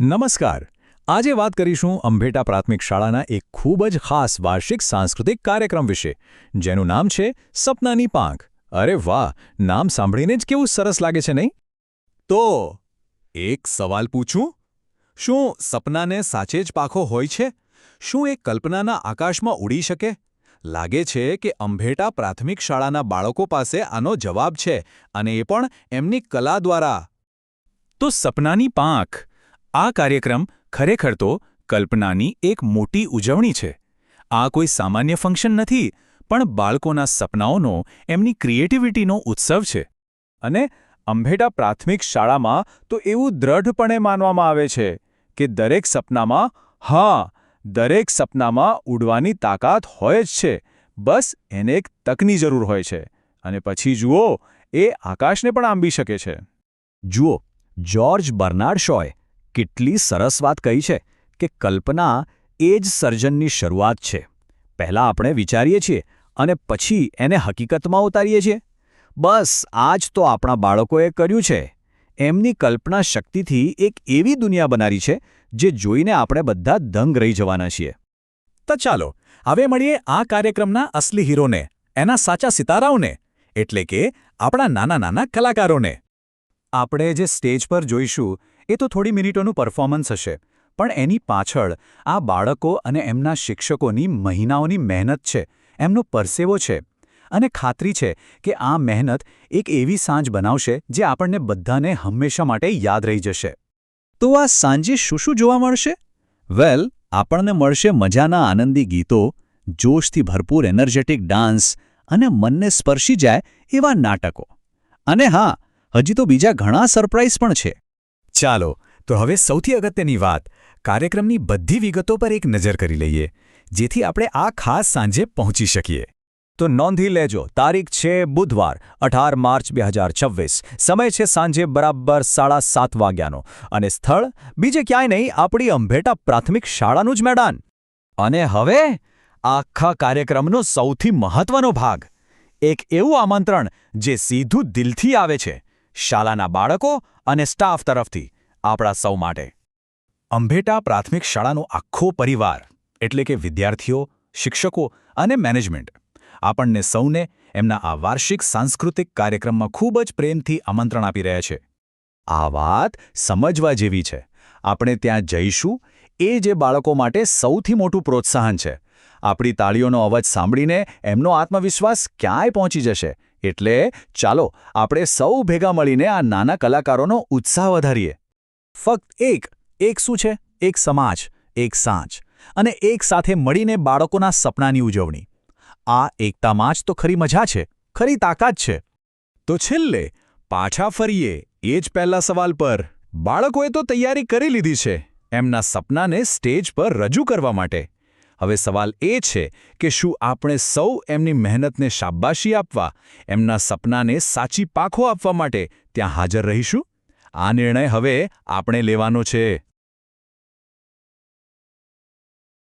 નમસ્કાર. આજે વાત કરીશું અંભેટા પ્રાથમિક શાળાના એક ખૂબ જ ખાસ વાર્ષિક સાંસ્કૃતિક કાર્યક્રમ વિશે, જેનું નામ છે સપનાની પાંખ. અરે વાહ, નામ સાંભળીને જ કેવું સરસ લાગે છે નહીં? તો એક સવાલ પૂછું? શું સપનાને સાચે જ પાંખો હોય છે? શું એ કલ્પનાના આકાશમાં ઉડી શકે? લાગે છે કે અંભેટા પ્રાથમિક શાળાના બાળકો પાસે આનો જવાબ છે, અને એ પણ એમની કલા દ્વારા. તો સપનાની પાંખ આ કાર્યક્રમ ખરેખર તો કલ્પનાની એક મોટી ઉજવણી છે. આ કોઈ સામાન્ય ફંક્શન નથી, પણ બાળકોના સપનાઓનો, એમની ક્રિએટિવિટીનો ઉત્સવ છે. અને અંભેટા પ્રાથમિક શાળામાં તો એવું દ્રઢપણે માનવામાં આવે છે કે દરેક સપનામાં ઉડવાની તાકાત હોય જ છે. બસ એને એક તકની જરૂર હોય છે. અને પછી જુઓ, એ આકાશને પણ આંબી શકે છે. જુઓ, જ્યોર્જ બર્નાર્ડ શોએ કેટલી સરસ વાત કહી છે કે કલ્પના એ જ સર્જનની શરૂઆત છે. પહેલાં આપણે વિચારીએ છીએ અને પછી એને હકીકતમાં ઉતારીએ છીએ. બસ આ જ તો આપણા બાળકોએ કર્યું છે. એમની કલ્પના શક્તિથી એક એવી દુનિયા બનાવી છે જે જોઈને આપણે બધા દંગ રહી જવાના છીએ. તો ચાલો હવે મળીએ આ કાર્યક્રમના અસલી હીરોને, એના સાચા સિતારાઓને, એટલે કે આપણા નાના નાના કલાકારોને. આપણે જે સ્ટેજ પર જોઈશું એ તો થોડી મિનિટોનું પરફોર્મન્સ હશે, પણ એની પાછળ આ બાળકો અને એમના શિક્ષકોની મહિનાઓની મહેનત છે, એમનો પરસેવો છે. અને ખાતરી છે કે આ મહેનત એક એવી સાંજ બનાવશે જે આપણને બધાને હંમેશા માટે યાદ રહી જશે. તો આ સાંજે શું જોવા મળશે? વેલ, આપણને મળશે મજાના આનંદી ગીતો, જોશથી ભરપૂર એનર્જેટિક ડાન્સ અને મનને સ્પર્શી જાય એવા નાટકો. અને હા, હજી તો બીજા ઘણા સરપ્રાઇઝ પણ છે. ચાલો તો હવે સૌથી અગત્યની વાત, કાર્યક્રમની બધી વિગતો પર એક નજર કરી લઈએ, જેથી આપણે આ ખાસ સાંજે પહોંચી શકીએ. તો નોંધી લેજો, તારીખ છે બુધવાર 18 માર્ચ 2026, સમય છે સાંજે બરાબર 7:30 વાગ્યાનો, અને સ્થળ બીજે ક્યાંય નહીં, આપણી અંભેટા પ્રાથમિક શાળાનું જ મેદાન. અને હવે આખા કાર્યક્રમનો સૌથી મહત્વનો ભાગ, એક એવું આમંત્રણ જે સીધું દિલથી આવે છે, શાળાના બાળકો અને સ્ટાફ તરફથી, આપણા સૌ માટે. અંભેટા પ્રાથમિક શાળાનો આખો પરિવાર, એટલે કે વિદ્યાર્થીઓ, શિક્ષકો અને મેનેજમેન્ટ, આપણને સૌને એમના આ વાર્ષિક સાંસ્કૃતિક કાર્યક્રમમાં ખૂબ જ પ્રેમથી આમંત્રણ આપી રહ્યા છે. આ વાત સમજવા જેવી છે. આપણે ત્યાં જઈશું એ જે બાળકો માટે સૌથી મોટું પ્રોત્સાહન છે. આપણી તાળીઓનો અવાજ સાંભળીને એમનો આત્મવિશ્વાસ ક્યાંય પહોંચી જશે. એટલે ચાલો આપણે સૌ ભેગા મળીને આ નાના કલાકારોનો ઉત્સાહ વધારીએ. ફક્ત એક શું છે? એક સમાજ, એક સાંજ, અને એક સાથે મળીને બાળકોના સપનાની ઉજવણી. આ એકતામાં જ તો ખરી મજા છે, ખરી તાકાત છે. તો છેલ્લે પાછા ફરીએ એ જ પહેલા સવાલ પર. બાળકોએ તો તૈયારી કરી લીધી છે એમના સપનાને સ્ટેજ પર રજૂ કરવા માટે. હવે સવાલ એ છે કે શું આપણે સૌ એમની મહેનતને શાબાશી આપવા, એમના સપનાને સાચી પાંખો આપવા માટે ત્યાં હાજર રહીશું? આ નિર્ણય હવે આપણે લેવાનો છે.